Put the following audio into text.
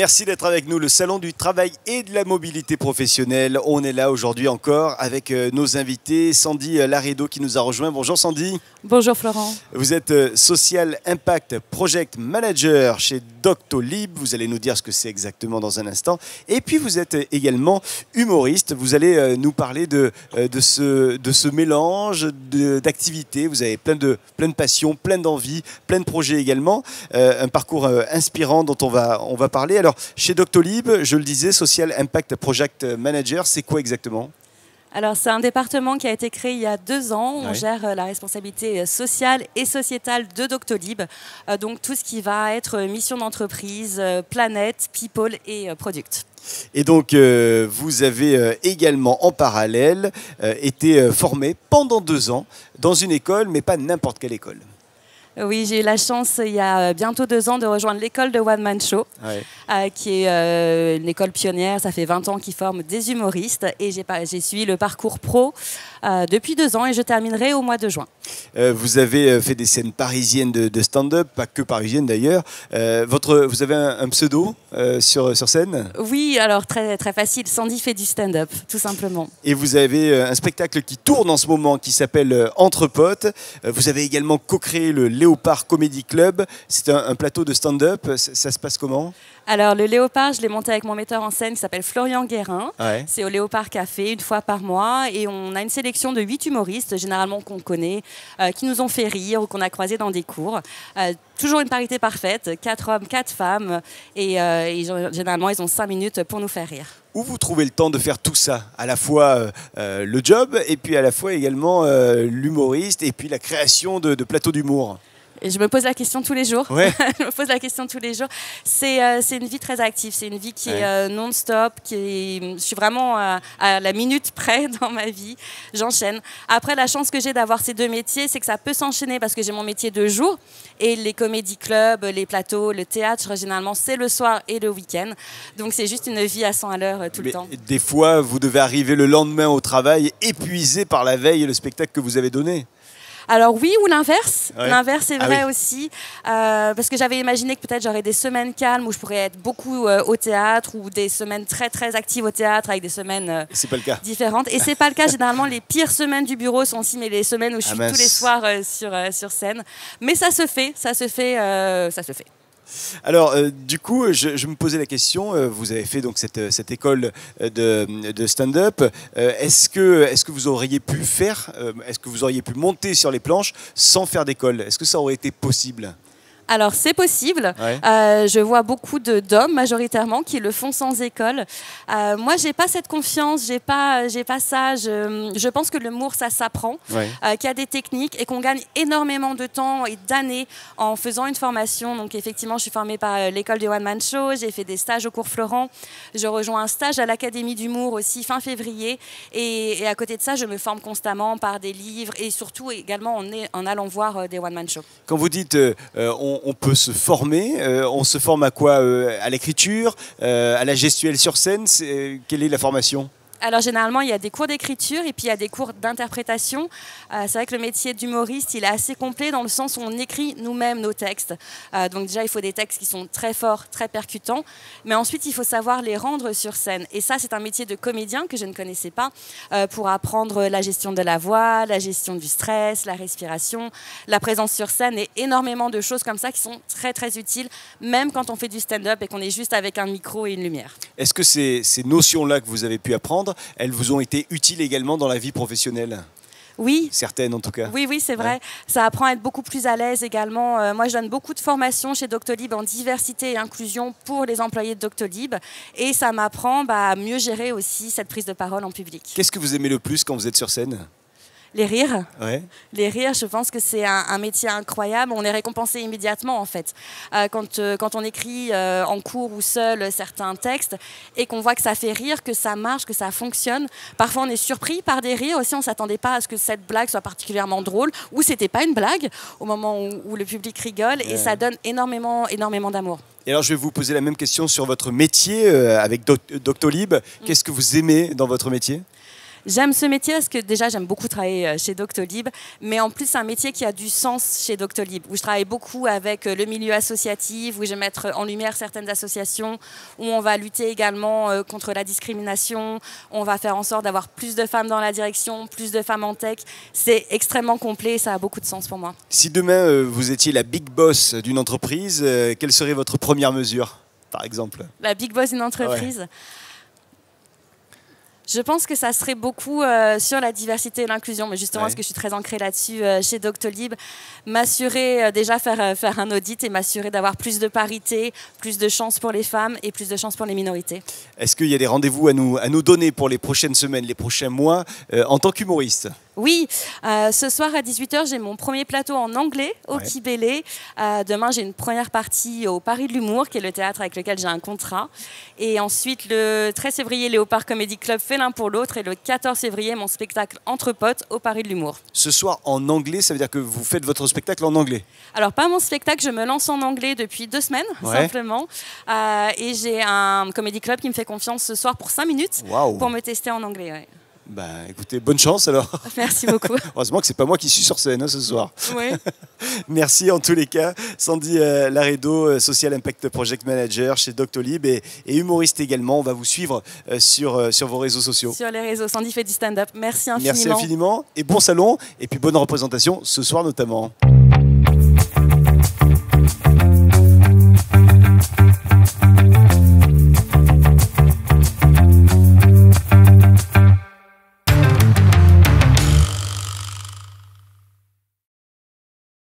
Merci d'être avec nous. Le Salon du Travail et de la Mobilité Professionnelle. On est là aujourd'hui encore avec nos invités. Sandy Laredo qui nous a rejoint. Bonjour Sandy. Bonjour Florent. Vous êtes Social Impact Project Manager chez Doctolib. Vous allez nous dire ce que c'est exactement dans un instant. Et puis vous êtes également humoriste. Vous allez nous parler de ce mélange d'activités. Vous avez plein de passions, plein d'envies, plein de projets également. Un parcours inspirant dont on va parler. Alors, chez Doctolib, je le disais, Social Impact Project Manager, c'est quoi exactement ? Alors, c'est un département qui a été créé il y a 2 ans. On gère la responsabilité sociale et sociétale de Doctolib. Donc, tout ce qui va être mission d'entreprise, planète, people et product. Et donc, vous avez également en parallèle été formé pendant 2 ans dans une école, mais pas n'importe quelle école. Oui, j'ai eu la chance, il y a bientôt 2 ans, de rejoindre l'école de One Man Show, qui est une école pionnière. Ça fait 20 ans qu'ils forment des humoristes et j'ai suivi le parcours pro depuis 2 ans et je terminerai au mois de juin. Vous avez fait des scènes parisiennes de stand-up, pas que parisiennes d'ailleurs. Vous avez un pseudo sur scène ? Oui, alors très, très facile. Sandy fait du stand-up, tout simplement. Et vous avez un spectacle qui tourne en ce moment qui s'appelle Entre potes. Vous avez également co-créé le Léopard Comedy Club. C'est un plateau de stand-up. Ça se passe comment ? Alors, le Léopard, je l'ai monté avec mon metteur en scène qui s'appelle Florian Guérin. Ouais. C'est au Léopard Café, une fois par mois. Et on a une sélection de 8 humoristes, généralement qu'on connaît, qui nous ont fait rire ou qu'on a croisés dans des cours. Toujours une parité parfaite, 4 hommes, 4 femmes. Et généralement, ils ont 5 minutes pour nous faire rire. Où vous trouvez le temps de faire tout ça ? À la fois le job et puis à la fois également l'humoriste et puis la création de plateaux d'humour. Et je me pose la question tous les jours. Ouais. Je me pose la question tous les jours. C'est une vie très active. C'est une vie qui est non-stop. Je suis vraiment à la minute près dans ma vie. J'enchaîne. Après, la chance que j'ai d'avoir ces 2 métiers, c'est que ça peut s'enchaîner parce que j'ai mon métier de jour et les comédie clubs, les plateaux, le théâtre, généralement, c'est le soir et le week-end. Donc, c'est juste une vie à 100 à l'heure tout le temps. Des fois, vous devez arriver le lendemain au travail épuisé par la veille et le spectacle que vous avez donné. Alors oui, ou l'inverse. Ouais. L'inverse est vrai oui. aussi. Parce que j'avais imaginé que peut-être j'aurais des semaines calmes où je pourrais être beaucoup au théâtre ou des semaines très très actives au théâtre avec des semaines C'est pas le cas. différentes. Et c'est pas le cas. Généralement, les pires semaines du bureau sont aussi les semaines où je suis tous les soirs sur scène. Mais ça se fait. Alors, du coup, je me posais la question, vous avez fait donc cette école de stand-up. Est-ce que vous auriez pu est-ce que vous auriez pu monter sur les planches sans faire d'école ? Est-ce que ça aurait été possible ? Alors, c'est possible. Ouais. Je vois beaucoup d'hommes, majoritairement, qui le font sans école. Moi, j'ai pas cette confiance, j'ai pas ça. Je pense que l'humour, ça s'apprend, qu'il y a des techniques et qu'on gagne énormément de temps et d'années en faisant une formation. Donc, effectivement, je suis formée par l'école du One Man Show. J'ai fait des stages au cours Florent. Je rejoins un stage à l'Académie d'humour aussi fin février. Et à côté de ça, je me forme constamment par des livres et surtout également en allant voir des One Man Show. Quand vous dites on peut se former, on se forme à quoi ? À l'écriture, à la gestuelle sur scène, quelle est la formation ? Alors généralement, il y a des cours d'écriture et puis il y a des cours d'interprétation. C'est vrai que le métier d'humoriste, il est assez complet dans le sens où on écrit nous-mêmes nos textes. Donc déjà, il faut des textes qui sont très forts, très percutants. Mais ensuite, il faut savoir les rendre sur scène. Et ça, c'est un métier de comédien que je ne connaissais pas pour apprendre la gestion de la voix, la gestion du stress, la respiration, la présence sur scène et énormément de choses comme ça qui sont très, très utiles, même quand on fait du stand-up et qu'on est juste avec un micro et une lumière. Est-ce que ces notions-là que vous avez pu apprendre, elles vous ont été utiles également dans la vie professionnelle ? Oui. Certaines en tout cas. Oui, c'est vrai. Ouais. Ça apprend à être beaucoup plus à l'aise également. Moi, je donne beaucoup de formations chez Doctolib en diversité et inclusion pour les employés de Doctolib. Et ça m'apprend à mieux gérer aussi cette prise de parole en public. Qu'est-ce que vous aimez le plus quand vous êtes sur scène ? Les rires. Ouais. Les rires, je pense que c'est un métier incroyable. On est récompensé immédiatement, en fait. Quand on écrit en cours ou seul certains textes et qu'on voit que ça fait rire, que ça marche, que ça fonctionne, parfois on est surpris par des rires aussi. On ne s'attendait pas à ce que cette blague soit particulièrement drôle ou c'était pas une blague au moment où le public rigole. Et ça donne énormément d'amour. Et alors, je vais vous poser la même question sur votre métier avec Doctolib. Qu'est-ce que vous aimez dans votre métier ? J'aime ce métier parce que déjà j'aime beaucoup travailler chez Doctolib, mais en plus c'est un métier qui a du sens chez Doctolib, où je travaille beaucoup avec le milieu associatif, où je vais mettre en lumière certaines associations, où on va lutter également contre la discrimination, on va faire en sorte d'avoir plus de femmes dans la direction, plus de femmes en tech. C'est extrêmement complet et ça a beaucoup de sens pour moi. Si demain vous étiez la big boss d'une entreprise, quelle serait votre première mesure, par exemple? La big boss d'une entreprise. Ouais. Je pense que ça serait beaucoup sur la diversité et l'inclusion, mais justement parce que je suis très ancrée là-dessus chez Doctolib, m'assurer déjà faire un audit et m'assurer d'avoir plus de parité, plus de chances pour les femmes et plus de chances pour les minorités. Est-ce qu'il y a des rendez-vous à nous donner pour les prochaines semaines, les prochains mois en tant qu'humoriste? Oui, ce soir à 18h, j'ai mon premier plateau en anglais au Kibélé. Demain, j'ai une première partie au Paris de l'Humour, qui est le théâtre avec lequel j'ai un contrat. Et ensuite, le 13 février, Léopard Comedy Club fait l'un pour l'autre. Et le 14 février, mon spectacle Entre potes au Paris de l'Humour. Ce soir en anglais, ça veut dire que vous faites votre spectacle en anglais? Alors, pas mon spectacle, je me lance en anglais depuis 2 semaines, simplement. Et j'ai un comedy club qui me fait confiance ce soir pour 5 minutes pour me tester en anglais. Ouais. Bah, écoutez, bonne chance alors. Merci beaucoup. Heureusement que c'est pas moi qui suis sur scène ce soir. Oui. Merci en tous les cas. Sandy Laredo, Social Impact Project Manager chez Doctolib et humoriste également. On va vous suivre sur vos réseaux sociaux. Sur les réseaux. Sandy fait du stand-up. Merci infiniment. Merci infiniment et bon salon et puis bonne représentation ce soir notamment.